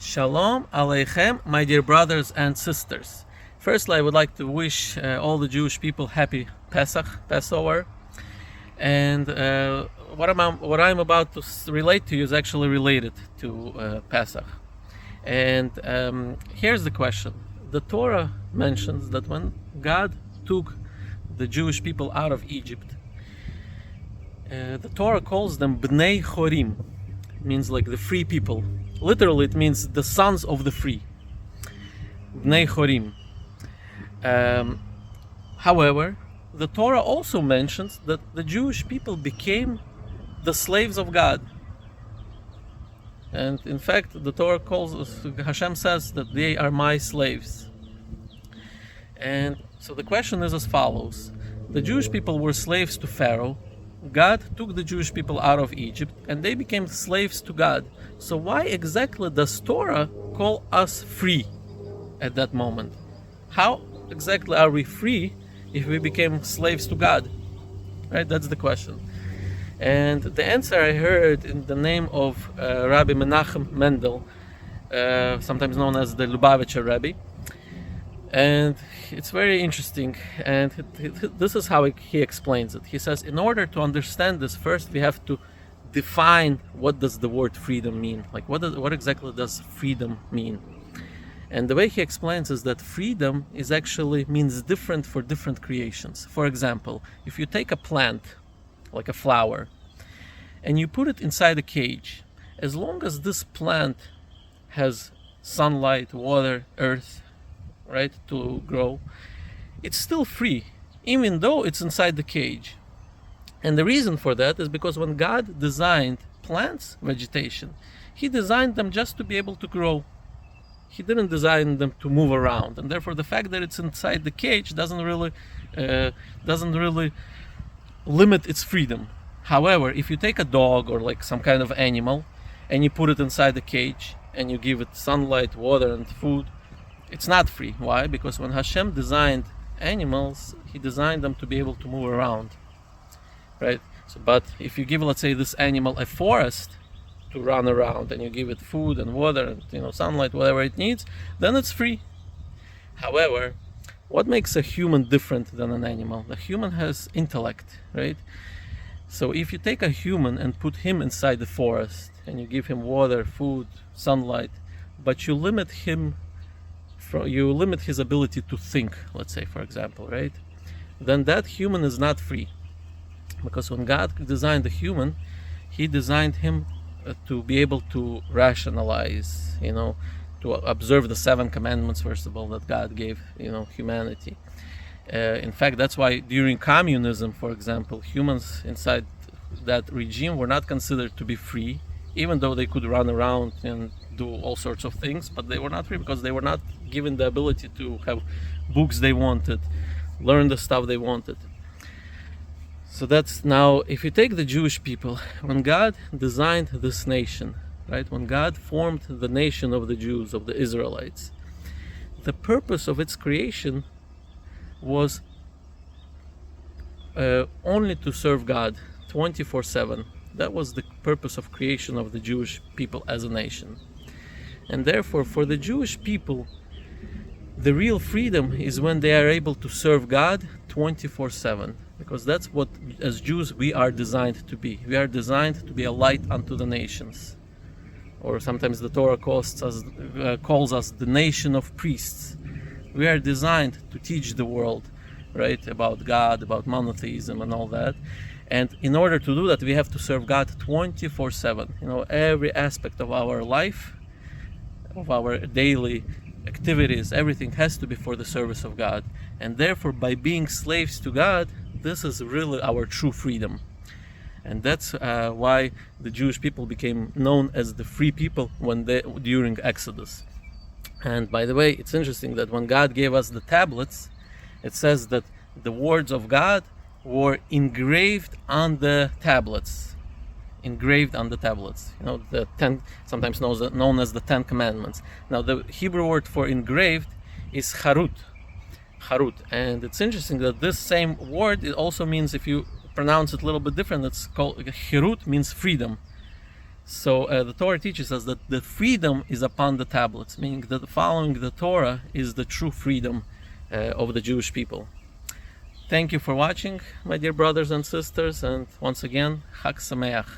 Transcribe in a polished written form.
Shalom Aleichem, my dear brothers and sisters. Firstly, I would like to wish all the Jewish people happy Pesach, Passover. And what I'm about to relate to you is actually related to Pesach. And here's the question. The Torah mentions that when God took the Jewish people out of Egypt, the Torah calls them Bnei Chorim, means like the free people. Literally, it means the sons of the free. Bnei Chorim. However, the Torah also mentions that the Jewish people became the slaves of God. And in fact, the Torah calls us, Hashem says that they are my slaves. And so the question is as follows. The Jewish people were slaves to Pharaoh. God took the Jewish people out of Egypt and they became slaves to God. So why exactly does Torah call us free at that moment? How exactly are we free if we became slaves to God? Right, that's the question. And the answer I heard in the name of Rabbi Menachem Mendel, sometimes known as the Lubavitcher Rebbe. And it's very interesting, and this is how he explains it. He says, in order to understand this, first we have to define what does the word freedom mean. Like what exactly does freedom mean? And the way he explains is that freedom is actually means different for different creations. For example, if you take a plant, like a flower, and you put it inside a cage, as long as this plant has sunlight, water, earth, right, to grow, it's still free, even though it's inside the cage. And the reason for that is because when God designed plants, vegetation, He designed them just to be able to grow. He didn't design them to move around, and therefore the fact that it's inside the cage doesn't really limit its freedom. However, if you take a dog or like some kind of animal and you put it inside the cage and you give it sunlight, water, and food, it's not free. Why? Because when Hashem designed animals, He designed them to be able to move around, right? So, but if you give, let's say, this animal a forest to run around, and you give it food and water and sunlight, whatever it needs, then it's free. However, what makes a human different than an animal? The human has intellect, right? So if you take a human and put him inside the forest, and you give him water, food, sunlight, but you limit his ability to think, let's say, for example, right? Then that human is not free. Because when God designed the human, He designed him to be able to rationalize, to observe the 7 commandments, first of all, that God gave, humanity. In fact, that's why during communism, for example, humans inside that regime were not considered to be free, even though they could run around and do all sorts of things, but they were not free because they were not given the ability to have books they wanted, learn the stuff they wanted. So that's now, if you take the Jewish people, when God designed this nation, right, when God formed the nation of the Jews, of the Israelites, the purpose of its creation was only to serve God 24/7. That was the purpose of creation of the Jewish people as a nation. And therefore, for the Jewish people, the real freedom is when they are able to serve God 24/7. Because that's what, as Jews, we are designed to be. We are designed to be a light unto the nations. Or sometimes the Torah calls us the nation of priests. We are designed to teach the world, right, about God, about monotheism and all that. And in order to do that, we have to serve God 24/7. Every aspect of our life, of our daily activities, everything has to be for the service of God. And therefore, by being slaves to God, this is really our true freedom. And that's why the Jewish people became known as the free people during Exodus. And by the way, it's interesting that when God gave us the tablets, it says that the words of God were engraved on the tablets. The 10, sometimes known as the 10 Commandments. Now, the Hebrew word for engraved is charut. And it's interesting that this same word, it also means, if you pronounce it a little bit different, it's called chirut, means freedom. So the Torah teaches us that the freedom is upon the tablets, meaning that following the Torah is the true freedom of the Jewish people. Thank you for watching, my dear brothers and sisters, and once again, Chag Sameach.